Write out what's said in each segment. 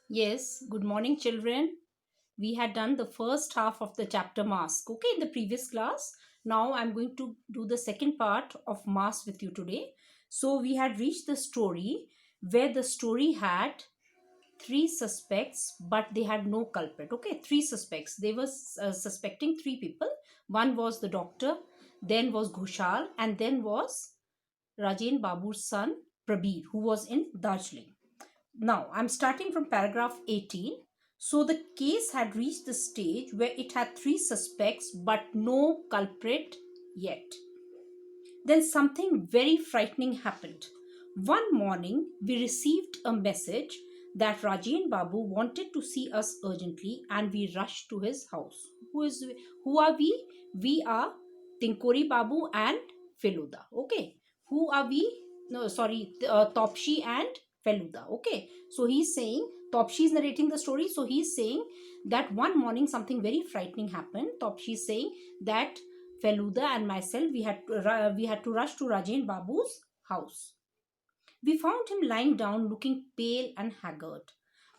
Yes, good morning, children. We had done the first half of the chapter Mask, okay, in the previous class. Now I'm going to do the second part of Mask with you today. So we had reached the story where the story had three suspects, but they had no culprit. Okay, three suspects. They were suspecting three people. One was the doctor, then was Ghoshal, and then was Rajen Babu's son, Prabir, who was in Darjeeling. Now, I'm starting from paragraph 18. So, the case had reached the stage where it had three suspects but no culprit yet. Then, something very frightening happened. One morning, we received a message that Rajan Babu wanted to see us urgently, and we rushed to his house. Who are we? We are Tinkori Babu and Feluda. Okay. Who are we? No, sorry, Topshi and Feluda. Okay. So he's saying, Topshi is narrating the story. So he's saying that one morning something very frightening happened. Topshi is saying that Feluda and myself, we had to rush to Rajan Babu's house. We found him lying down, looking pale and haggard.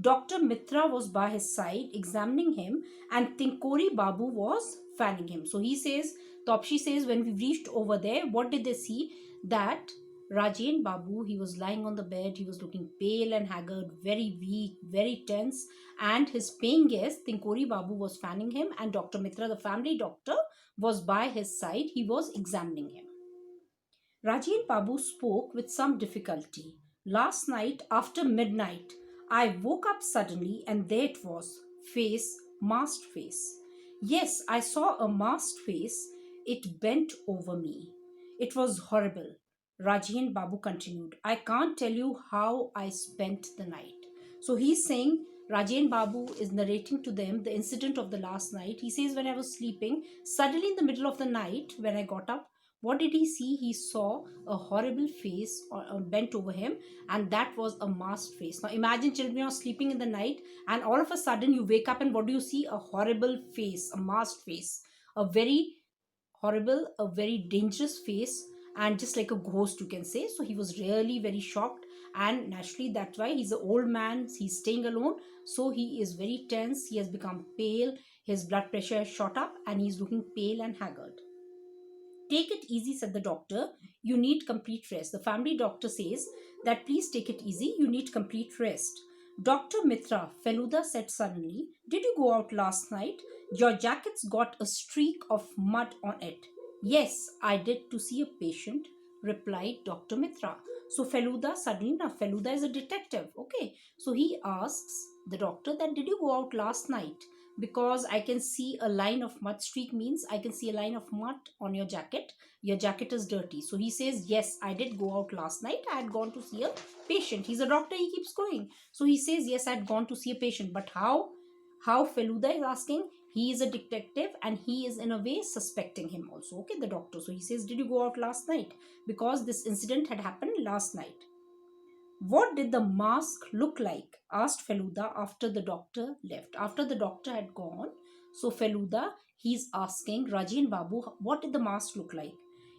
Dr. Mitra was by his side, examining him, and Tinkori Babu was fanning him. So he says, Topshi says, when we reached over there, what did they see? That Rajan Babu, he was lying on the bed, he was looking pale and haggard, very weak, very tense, and his paying guest, Tinkori Babu, was fanning him, and Dr. Mitra, the family doctor, was by his side, he was examining him. Rajiv Babu spoke with some difficulty. Last night, after midnight, I woke up suddenly and there it was, face, masked face. Yes, I saw a masked face. It bent over me. It was horrible. Rajiv Babu continued. I can't tell you how I spent the night. So he's saying Rajan Babu is narrating to them the incident of the last night. He says, when I was sleeping, suddenly in the middle of the night, when I got up, what did he see? He saw a horrible face bent over him, and that was a masked face. Now, imagine children are sleeping in the night, and all of a sudden you wake up, and what do you see? A horrible face, a masked face, a very horrible, a very dangerous face, and just like a ghost, you can say. So, he was really very shocked, and naturally, that's why he's an old man, he's staying alone, so he is very tense, he has become pale, his blood pressure has shot up, and he's looking pale and haggard. Take it easy, said the doctor. You need complete rest. The family doctor says that please take it easy. You need complete rest. Dr. Mitra, Feluda said suddenly, did you go out last night? Your jacket's got a streak of mud on it. Yes, I did to see a patient, replied Dr. Mitra. So Feluda suddenly, now Feluda is a detective. Okay. So he asks the doctor that did you go out last night? Because I can see a line of mud. Streak means I can see a line of mud on your jacket. Your jacket is dirty. So he says, yes, I did go out last night. I had gone to see a patient. He's a doctor. He keeps going. So he says, yes, I had gone to see a patient. But how? How Feluda is asking, he is a detective and he is in a way suspecting him also. Okay, the doctor. So he says, did you go out last night? Because this incident had happened last night. What did the mask look like? Asked Feluda after the doctor left. After the doctor had gone, so Feluda, he's asking Rajan Babu, what did the mask look like?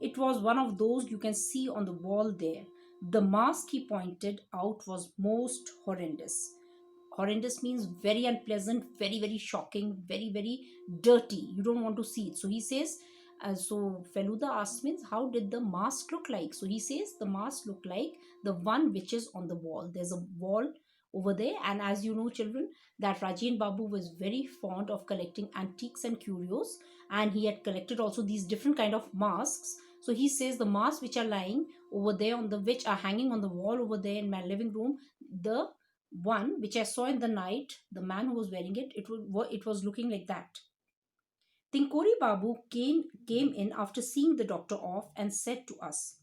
It was one of those you can see on the wall there. The mask he pointed out was most horrendous. Horrendous means very unpleasant, very, very shocking, very, very dirty. You don't want to see it. So he says, so Feluda asks means how did the mask look like? So he says the mask looked like the one which is on the wall. There's a wall over there, and as you know, children, that Rajan Babu was very fond of collecting antiques and curios, and he had collected also these different kind of masks. So he says the masks which are lying over there on the which are hanging on the wall over there in my living room, the one which I saw in the night, the man who was wearing it, it was looking like that. Tinkori Babu came in after seeing the doctor off and said to us.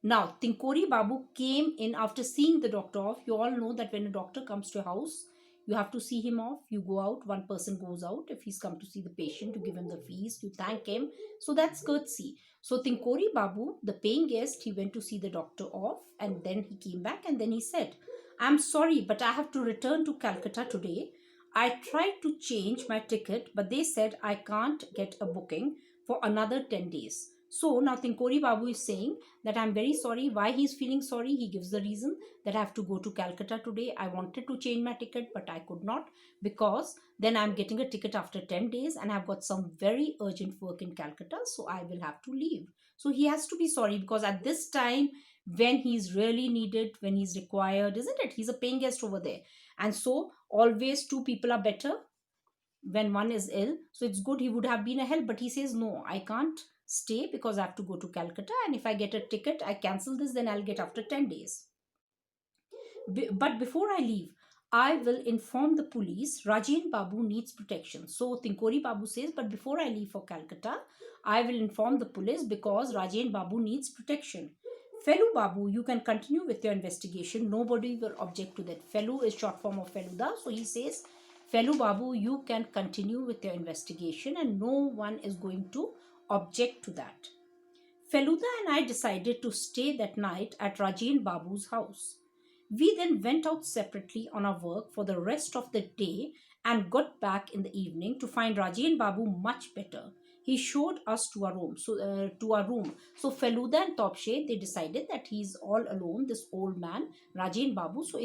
Now, Tinkori Babu came in after seeing the doctor off. You all know that when a doctor comes to a house, you have to see him off. You go out, one person goes out. If he's come to see the patient, to give him the fees, you thank him. So that's courtesy. So Tinkori Babu, the paying guest, he went to see the doctor off and then he came back and then he said, I'm sorry, but I have to return to Calcutta today. I tried to change my ticket, but they said I can't get a booking for another 10 days. So now Tinkori Babu is saying that I'm very sorry. Why he's feeling sorry? He gives the reason that I have to go to Calcutta today. I wanted to change my ticket, but I could not, because then I'm getting a ticket after 10 days and I've got some very urgent work in Calcutta. So I will have to leave. So he has to be sorry, because at this time, when he's really needed, when he's required, isn't it? He's a paying guest over there. And so always two people are better when one is ill. So it's good, he would have been a help, but he says no, I can't stay because I have to go to Calcutta, and if I get a ticket, I cancel this, then I'll get after 10 days. But before I leave, I will inform the police Rajen Babu needs protection. So Tinkori Babu says, but before I leave for Calcutta, I will inform the police because Rajen Babu needs protection. Felu Babu, you can continue with your investigation. Nobody will object to that. Felu is short form of Feluda. So he says, Felu Babu, you can continue with your investigation and no one is going to object to that. Feluda and I decided to stay that night at Rajen Babu's house. We then went out separately on our work for the rest of the day and got back in the evening to find Rajen Babu much better. He showed us to our room. So Feluda and Topshe, they decided that he's all alone, this old man, Rajen Babu. So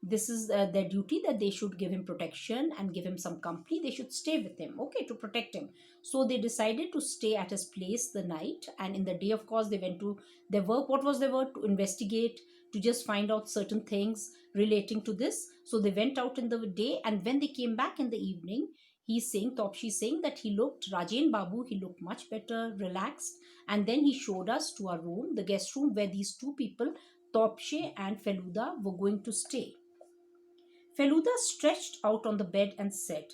this is their duty, that they should give him protection and give him some company. They should stay with him, okay, to protect him. So they decided to stay at his place the night, and in the day, of course, they went to their work. What was their work? To investigate, to just find out certain things relating to this. So they went out in the day, and when they came back in the evening, he's saying, Topshi saying that Rajen Babu, he looked much better, relaxed. And then he showed us to our room, the guest room, where these two people, Topshe and Feluda, were going to stay. Feluda stretched out on the bed and said,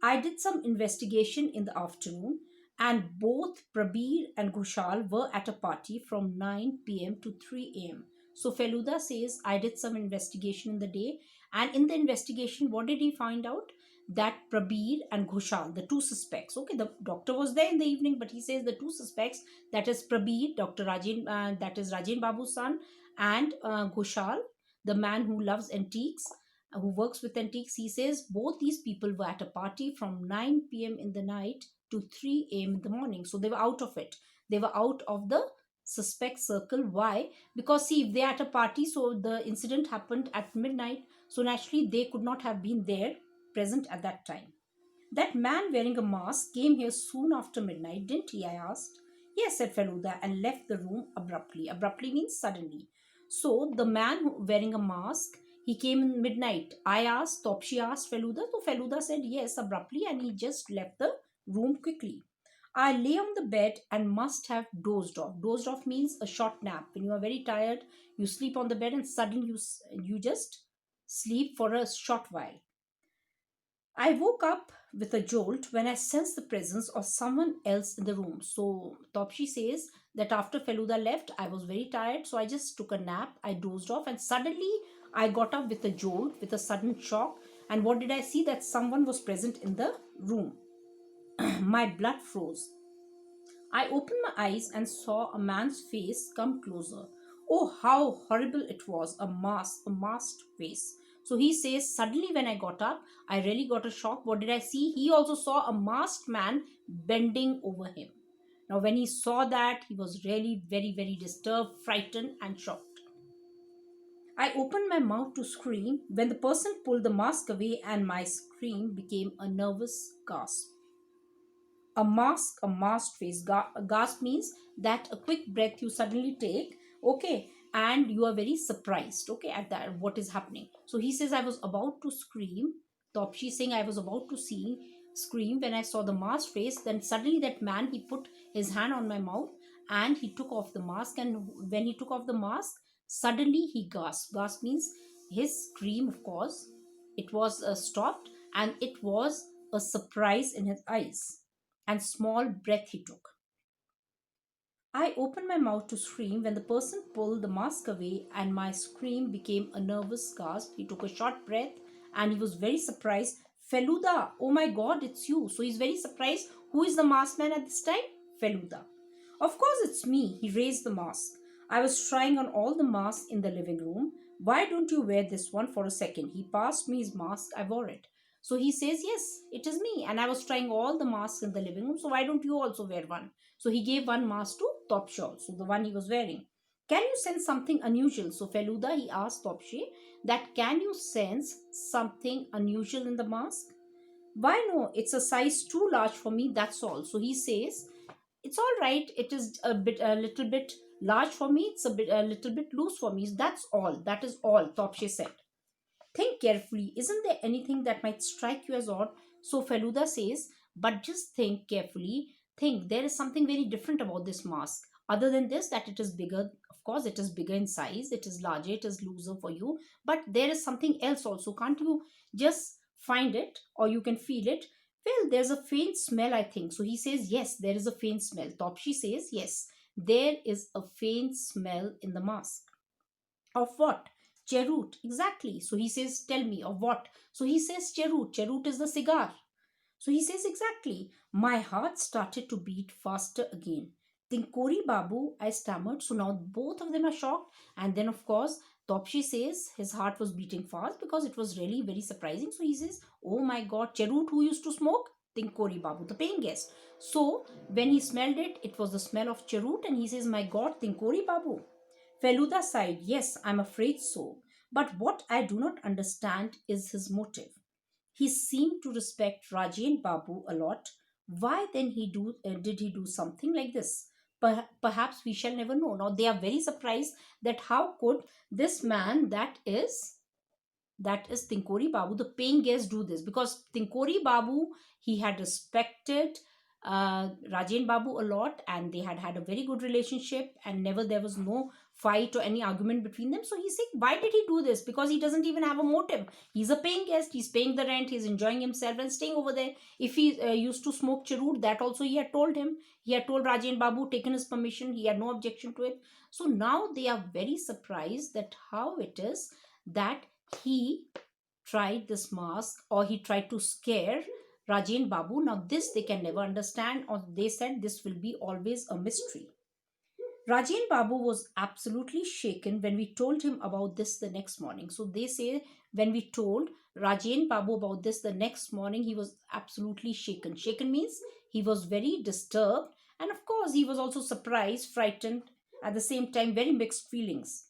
I did some investigation in the afternoon, and both Prabir and Ghushal were at a party from 9 p.m. to 3 a.m. So Feluda says, I did some investigation in the day, and in the investigation, what did he find out? That Prabir and Ghushal, the two suspects, okay, the doctor was there in the evening, but he says the two suspects, that is Prabir, Dr. Rajen, that is Rajen Babu's son, and Ghushal, the man who loves antiques, who works with antiques, he says both these people were at a party from 9 p.m. in the night to 3 a.m. in the morning. So they were out of it. They were out of the suspect circle. Why? Because see, if they're at a party, so the incident happened at midnight, so naturally they could not have been there present at that time. That man wearing a mask came here soon after midnight, didn't he? I asked. Yes, said Feluda, and left the room abruptly. Abruptly means suddenly. So the man wearing a mask, he came in midnight. I asked, Topshi asked Feluda. So Feluda said yes abruptly, and he just left the room quickly. I lay on the bed and must have dozed off. Dozed off means a short nap. When you are very tired, you sleep on the bed and suddenly you just sleep for a short while. I woke up with a jolt when I sensed the presence of someone else in the room. So Topshi says that after Feluda left, I was very tired, so I just took a nap. I dozed off, and suddenly I got up with a jolt, with a sudden shock. And what did I see? That someone was present in the room. My blood froze. I opened my eyes and saw a man's face come closer. Oh, how horrible it was! A masked face. So he says, suddenly when I got up, I really got a shock. What did I see? He also saw a masked man bending over him. Now, when he saw that, he was really very, very disturbed, frightened, and shocked. I opened my mouth to scream when the person pulled the mask away, and my scream became a nervous gasp. A masked face. Gasp means that a quick breath you suddenly take, okay, and you are very surprised, okay, at that what is happening. So he says, I was about to scream. Topshi saying, I was about to scream when I saw the masked face. Then suddenly that man, he put his hand on my mouth and he took off the mask. And when he took off the mask, suddenly he gasped. Gasp means his scream, of course, it was stopped, and it was a surprise in his eyes and small breath he took. I opened my mouth to scream when the person pulled the mask away, and my scream became a nervous gasp. He took a short breath and he was very surprised. Feluda, oh my god, it's you. So he's very surprised. Who is the masked man at this time? Feluda. Of course, it's me. He raised the mask. I was trying on all the masks in the living room. Why don't you wear this one for a second? He passed me his mask. I wore it. So he says, yes, it is me. And I was trying all the masks in the living room. So why don't you also wear one? So he gave one mask to Topshe also, the one he was wearing. Can you sense something unusual? So Feluda, he asked Topshe that can you sense something unusual in the mask? Why no? It's a size too large for me, that's all. So he says, it's all right. It is a little bit large for me. It's a little bit loose for me. That's all. That is all, Topshe said. Think carefully. Isn't there anything that might strike you as odd? So Feluda says, but just think carefully. Think there is something very different about this mask. Other than this, that it is bigger. Of course, it is bigger in size. It is larger. It is looser for you. But there is something else also. Can't you just find it or you can feel it? Well, there's a faint smell, I think. So he says, yes, there is a faint smell. Topshe says, yes, there is a faint smell in the mask. Of what? Cheroot, exactly. So he says, tell me, of what? So he says, cheroot. Cheroot is the cigar. So he says, exactly. My heart started to beat faster again. Tinkori Babu, I stammered. So now both of them are shocked. And then, of course, Topshe says his heart was beating fast because it was really very surprising. So he says, oh my God, cheroot, who used to smoke? Tinkori Babu, the paying guest. So when he smelled it, it was the smell of cheroot. And he says, my God, Tinkori Babu. Feluda sighed, yes, I'm afraid so. But what I do not understand is his motive. He seemed to respect Rajen Babu a lot. Why then did he do something like this? Perhaps we shall never know. Now they are very surprised that how could this man that is Tinkori Babu, the paying guest, do this? Because Tinkori Babu, he had respected Rajen Babu a lot, and they had had a very good relationship, and never there was no fight or any argument between them. So he's saying, why did he do this? Because he doesn't even have a motive. He's a paying guest, he's paying the rent, he's enjoying himself and staying over there. If he used to smoke cheroot, that also he had told him. He had told Rajen Babu, taken his permission, he had no objection to it. So now they are very surprised that how it is that he tried this mask or he tried to scare Rajen Babu. Now this they can never understand, or they said this will be always a mystery. Rajen Babu was absolutely shaken when we told him about this the next morning. So they say when we told Rajen Babu about this the next morning, he was absolutely shaken. Shaken means he was very disturbed, and of course he was also surprised, frightened, at the same time very mixed feelings.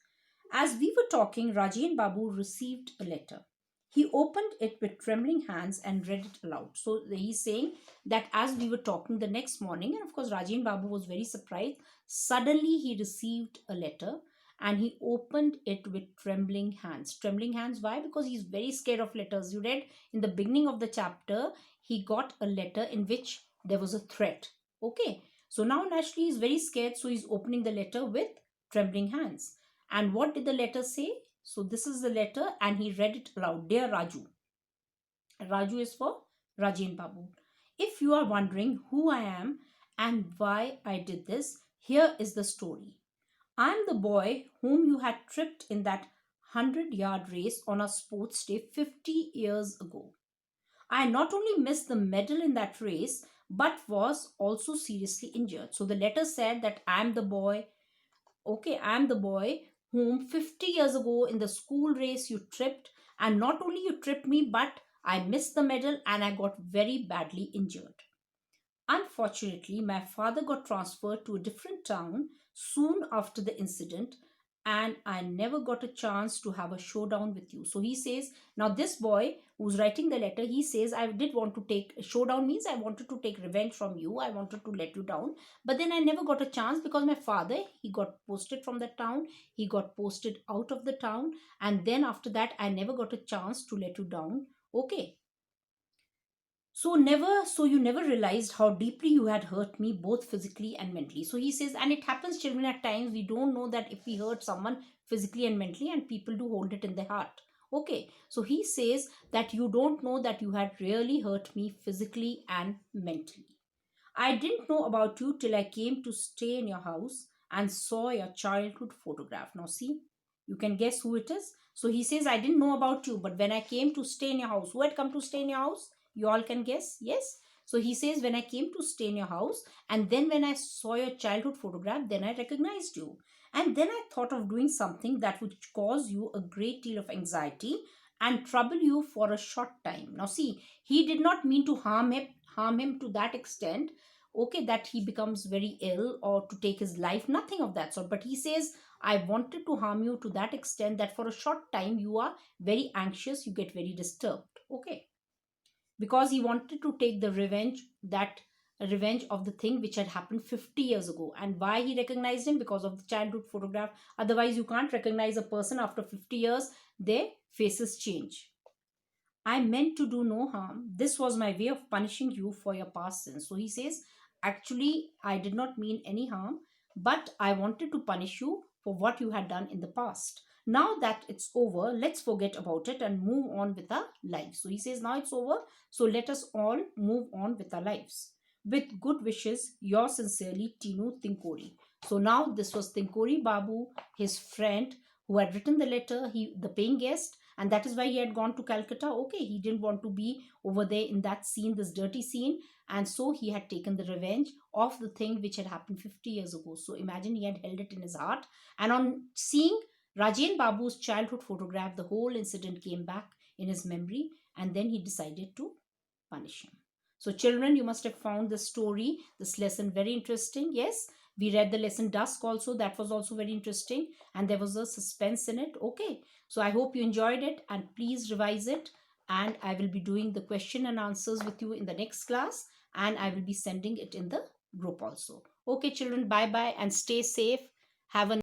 As we were talking, Rajen Babu received a letter. He opened it with trembling hands and read it aloud. So he's saying that as we were talking the next morning, and of course Rajen Babu was very surprised, suddenly he received a letter and he opened it with trembling hands. Trembling hands, why? Because he's very scared of letters. You read in the beginning of the chapter, he got a letter in which there was a threat. Okay, so now naturally he's very scared, so he's opening the letter with trembling hands. And what did the letter say? So this is the letter and he read it aloud. Dear Raju. Raju is for Rajen Babu. If you are wondering who I am and why I did this, here is the story. I am the boy whom you had tripped in that 100-yard race on a sports day 50 years ago. I not only missed the medal in that race but was also seriously injured. So the letter said that I am the boy. Okay, I am the boy whom 50 years ago in the school race you tripped, and not only you tripped me, but I missed the medal and I got very badly injured. Unfortunately, my father got transferred to a different town soon after the incident, and I never got a chance to have a showdown with you. So he says, now this boy who's writing the letter, he says, I did want to take showdown means I wanted to take revenge from you. I wanted to let you down, but then I never got a chance because my father, he got posted from the town, he got posted out of the town, and then after that, I never got a chance to let you down. Okay, so you never realized how deeply you had hurt me, both physically and mentally. So he says, and it happens, children, at times we don't know that if we hurt someone physically and mentally, and people do hold it in their heart. Okay, so he says that you don't know that you had really hurt me physically and mentally. I didn't know about you till I came to stay in your house and saw your childhood photograph. Now, see, you can guess who it is. So he says, I didn't know about you, but when I came to stay in your house, who had come to stay in your house? You all can guess, yes? So he says, when I came to stay in your house, and then when I saw your childhood photograph, then I recognized you. And then I thought of doing something that would cause you a great deal of anxiety, and trouble you for a short time. Now see, he did not mean to harm him to that extent, okay, that he becomes very ill or to take his life, nothing of that sort. But he says, I wanted to harm you to that extent that for a short time you are very anxious, you get very disturbed, okay, because he wanted to take the revenge of the thing which had happened 50 years ago. And why he recognized him? Because of the childhood photograph. Otherwise you can't recognize a person after 50 years, their faces change. I meant to do no harm. This was my way of punishing you for your past sins. So he says, actually, I did not mean any harm, but I wanted to punish you for what you had done in the past. Now that it's over, let's forget about it and move on with our lives. So he says, now it's over. So let us all move on with our lives. With good wishes, yours sincerely, Tinu Tinkori. So now this was Tinkori Babu, his friend, who had written the letter, the paying guest, and that is why he had gone to Calcutta. Okay, he didn't want to be over there in that scene, this dirty scene, and so he had taken the revenge of the thing which had happened 50 years ago. So imagine, he had held it in his heart, and on seeing Rajen Babu's childhood photograph, the whole incident came back in his memory, and then he decided to punish him. So children, you must have found this story, this lesson very interesting. Yes, we read the lesson Dusk also, that was also very interesting, and there was a suspense in it. Okay, so I hope you enjoyed it, and please revise it, and I will be doing the question and answers with you in the next class, and I will be sending it in the group also. Okay children, bye bye and stay safe. Have a